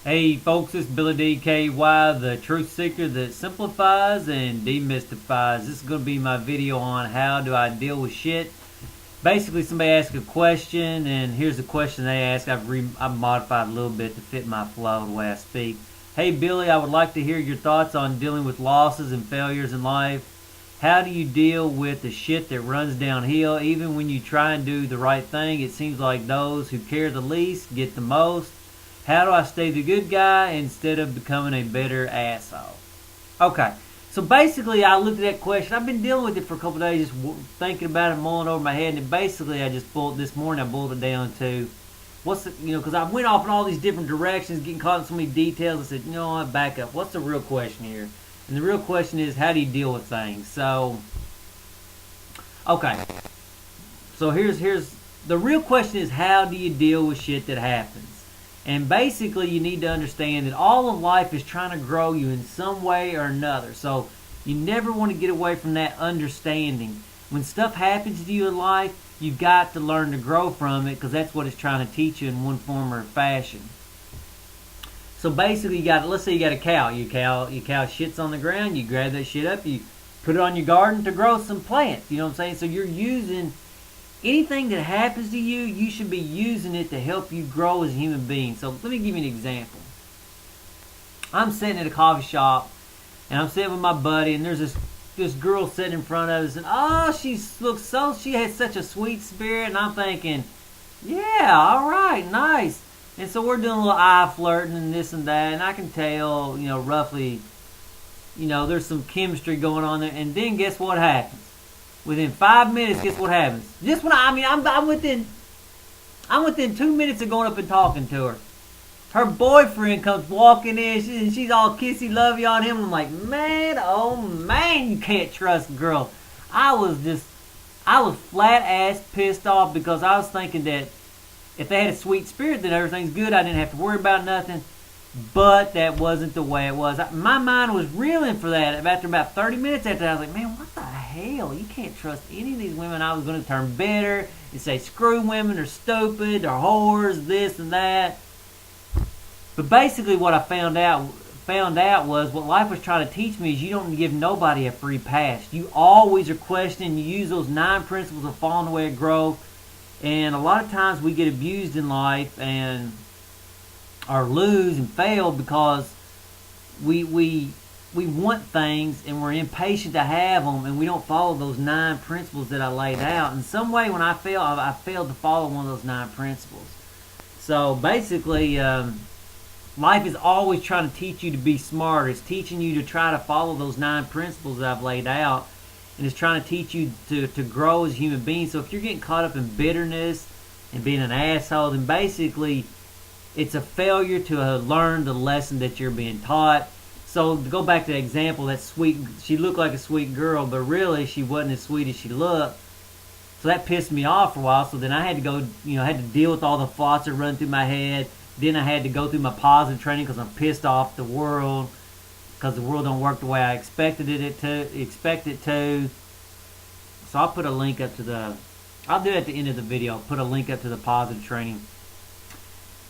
Hey folks, it's Billy DKY, the truth seeker that simplifies and demystifies. This is going to be my video on how do I deal with shit. Basically, somebody asked a question, and here's the question they asked. I've modified a little bit to fit my flow, the way I speak. Hey Billy, I would like to hear your thoughts on dealing with losses and failures in life. How do you deal with the shit that runs downhill? Even when you try and do the right thing, it seems like those who care the least get the most. How do I stay the good guy instead of becoming a bitter asshole? Okay, so basically, I looked at that question. I've been dealing with it for a couple of days, just thinking about it, mulling over my head, and basically, this morning. I boiled it down to because I went off in all these different directions, getting caught in so many details. I said, you know what, back up. What's the real question here? And the real question is, how do you deal with things? So, okay, so here's the real question is, how do you deal with shit that happens? And basically, you need to understand that all of life is trying to grow you in some way or another. So you never want to get away from that understanding. When stuff happens to you in life, you've got to learn to grow from it, because that's what it's trying to teach you in one form or fashion. So basically, let's say you got a cow. Your cow shits on the ground. You grab that shit up. You put it on your garden to grow some plants. You know what I'm saying? So you're using anything that happens to you, you should be using it to help you grow as a human being. So let me give you an example. I'm sitting at a coffee shop, and I'm sitting with my buddy, and there's this girl sitting in front of us, and she has such a sweet spirit, and I'm thinking, yeah, all right, nice. And so we're doing a little eye flirting and this and that, and I can tell, roughly, there's some chemistry going on there. And then guess what happens? Within 5 minutes, guess what happens? Just when I'm within 2 minutes of going up and talking to her. Her boyfriend comes walking in, and she's all kissy lovey on him. I'm like, man, oh man, you can't trust girls. I was flat ass pissed off, because I was thinking that if they had a sweet spirit, then everything's good. I didn't have to worry about nothing. But that wasn't the way it was. My mind was reeling for that. After about 30 minutes after that, I was like, man, what the hell? You can't trust any of these women. I was going to turn bitter and say, screw women, they're stupid, they're whores, this and that. But basically what I found out was, what life was trying to teach me is, you don't give nobody a free pass. You always are questioning. You use those 9 principles of falling away of growth. And a lot of times we get abused in life and or lose and fail because we want things, and we're impatient to have them, and we don't follow those 9 principles that I laid out. In some way, when I failed to follow one of those 9 principles. So basically, life is always trying to teach you to be smart. It's teaching you to try to follow those 9 principles that I've laid out, and it's trying to teach you to grow as a human being. So if you're getting caught up in bitterness and being an asshole, then basically it's a failure to learn the lesson that you're being taught. So to go back to the example, she looked like a sweet girl, but really she wasn't as sweet as she looked. So that pissed me off for a while. So then I had to go, had to deal with all the thoughts that run through my head. Then I had to go through my positive training, because I'm pissed off the world, because the world don't work the way I expect it to. So I'll put a link up to I'll do it at the end of the video. I'll put a link up to the positive training.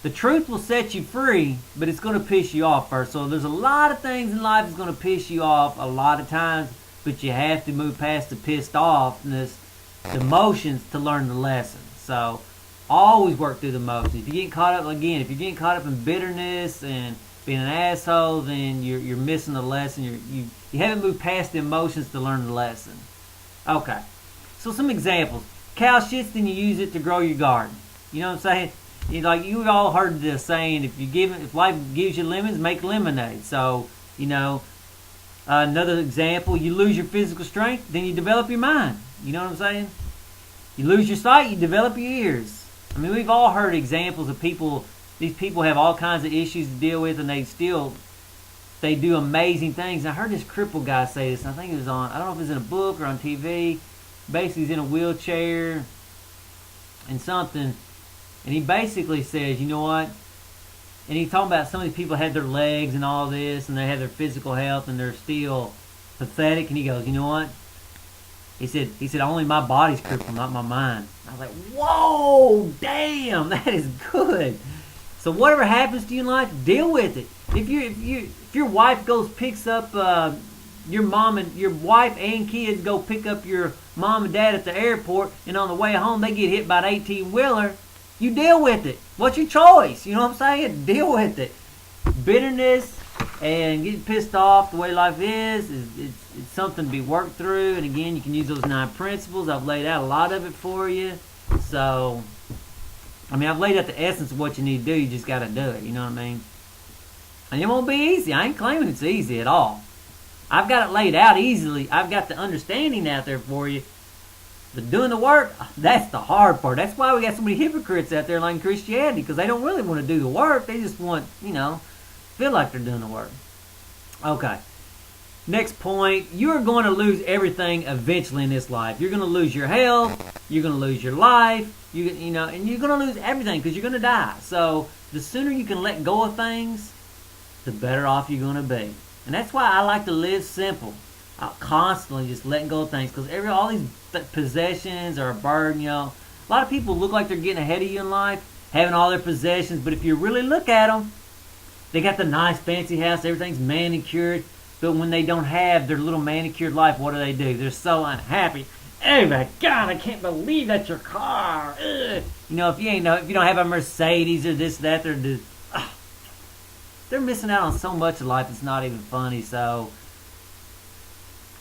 The truth will set you free, but it's going to piss you off first. So there's a lot of things in life that's going to piss you off a lot of times, but you have to move past the pissed offness, the emotions, to learn the lesson. So always work through the emotions. If you're getting caught up in bitterness and being an asshole, then you're missing the lesson. You haven't moved past the emotions to learn the lesson. Okay, so some examples. Cow shits, then you use it to grow your garden. You know what I'm saying? You've all heard the saying, if life gives you lemons, make lemonade. So, another example, you lose your physical strength, then you develop your mind. You know what I'm saying? You lose your sight, you develop your ears. I mean, we've all heard examples of people. These people have all kinds of issues to deal with, and they do amazing things. I heard this crippled guy say this. I think it was I don't know if it was in a book or on TV. Basically, he's in a wheelchair and something. And he basically says, you know what? And he's talking about some of these people had their legs and all this, and they have their physical health, and they're still pathetic. And he goes, you know what? He said, only my body's crippled, not my mind. I was like, whoa, damn, that is good. So whatever happens to you in life, deal with it. If your wife picks up your wife and kids go pick up your mom and dad at the airport, and on the way home they get hit by an 18-wheeler, you deal with it. What's your choice? You know what I'm saying? Deal with it. Bitterness and getting pissed off the way life is it's something to be worked through. And again, you can use those 9 principles. I've laid out a lot of it for you. So, I mean, I've laid out the essence of what you need to do. You just got to do it. You know what I mean? And it won't be easy. I ain't claiming it's easy at all. I've got it laid out easily. I've got the understanding out there for you. But doing the work, that's the hard part. That's why we got so many hypocrites out there like in Christianity, because they don't really want to do the work. They just want, feel like they're doing the work. Okay. Next point, you're going to lose everything eventually in this life. You're going to lose your health. You're going to lose your life. And you're going to lose everything because you're going to die. So the sooner you can let go of things, the better off you're going to be. And that's why I like to live simple. I'm constantly just letting go of things, because all these possessions are a burden. A lot of people look like they're getting ahead of you in life, having all their possessions, but if you really look at them, they got the nice fancy house, everything's manicured, but when they don't have their little manicured life, what do? They're so unhappy. Oh my God, I can't believe that's your car. Ugh. If you don't have a Mercedes or this, that, they're missing out on so much of life. It's not even funny. So,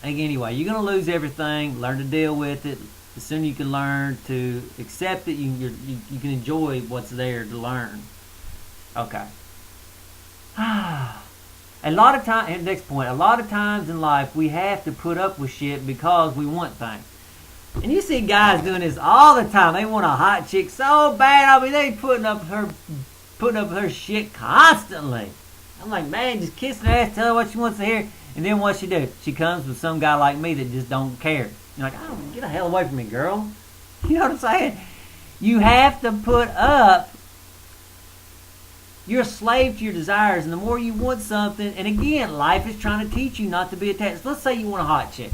anyway, you're going to lose everything. Learn to deal with it. The sooner you can learn to accept it, you can enjoy what's there to learn. Okay. A lot of times in life, we have to put up with shit because we want things. And you see guys doing this all the time. They want a hot chick so bad. I mean, they putting up her shit constantly. I'm like, man, just kiss her ass, tell her what she wants to hear. And then what she do? She comes with some guy like me that just don't care. You're like, oh, get the hell away from me, girl. You know what I'm saying? You have to put up. You're a slave to your desires, and the more you want something, and again, life is trying to teach you not to be attached. Let's say you want a hot chick.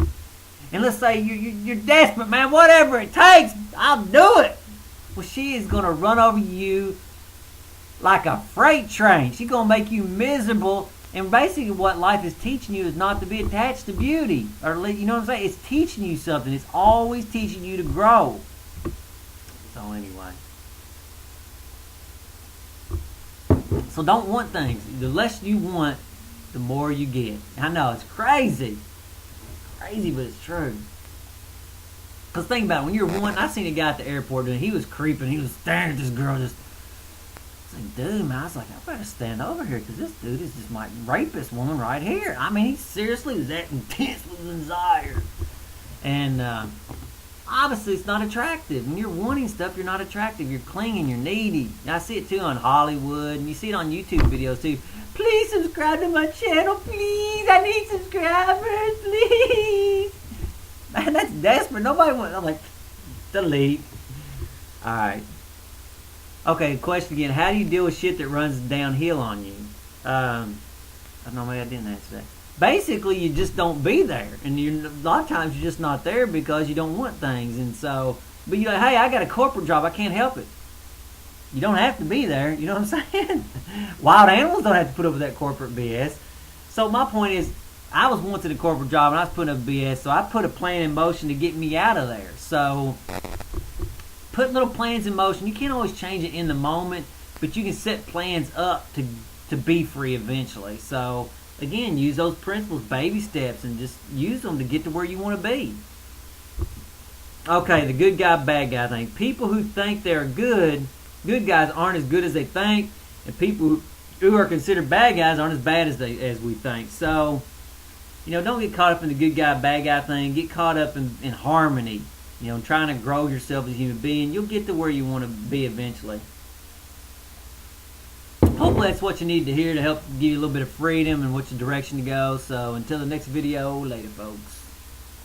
And let's say you're desperate, man, whatever it takes, I'll do it. Well, she is going to run over you like a freight train. She's going to make you miserable. And basically what life is teaching you is not to be attached to beauty. Or, you know what I'm saying? It's teaching you something. It's always teaching you to grow. So anyway. So don't want things. The less you want, the more you get. I know, it's crazy. Crazy, but it's true. Because think about it. When you're wanting, I seen a guy at the airport doing, he was creeping. He was staring at this girl just. Like, dude, man, I was like, I better stand over here because this dude is just my rapist woman right here. I mean, he seriously was that intense with his desire. And obviously, it's not attractive. When you're wanting stuff, you're not attractive. You're clinging, you're needy. And I see it too on Hollywood, and you see it on YouTube videos too. Please subscribe to my channel, please. I need subscribers, please. Man, that's desperate. Nobody wants. I'm like, delete. All right. Okay, question again. How do you deal with shit that runs downhill on you? I don't know, maybe I didn't answer that. Basically, you just don't be there. And a lot of times you're just not there because you don't want things. And so, but you're like, hey, I got a corporate job. I can't help it. You don't have to be there. You know what I'm saying? Wild animals don't have to put up with that corporate BS. So my point is, I was once at a corporate job and I was putting up BS. So I put a plan in motion to get me out of there. So put little plans in motion. You can't always change it in the moment, but you can set plans up to be free eventually. So again, use those principles, baby steps, and just use them to get to where you want to be. Okay, the good guy, bad guy thing. People who think they're good guys aren't as good as they think, and people who are considered bad guys aren't as bad as we think. So, don't get caught up in the good guy, bad guy thing. Get caught up in harmony. Trying to grow yourself as a human being. You'll get to where you want to be eventually. Hopefully that's what you need to hear to help give you a little bit of freedom and which direction to go. So until the next video, later folks.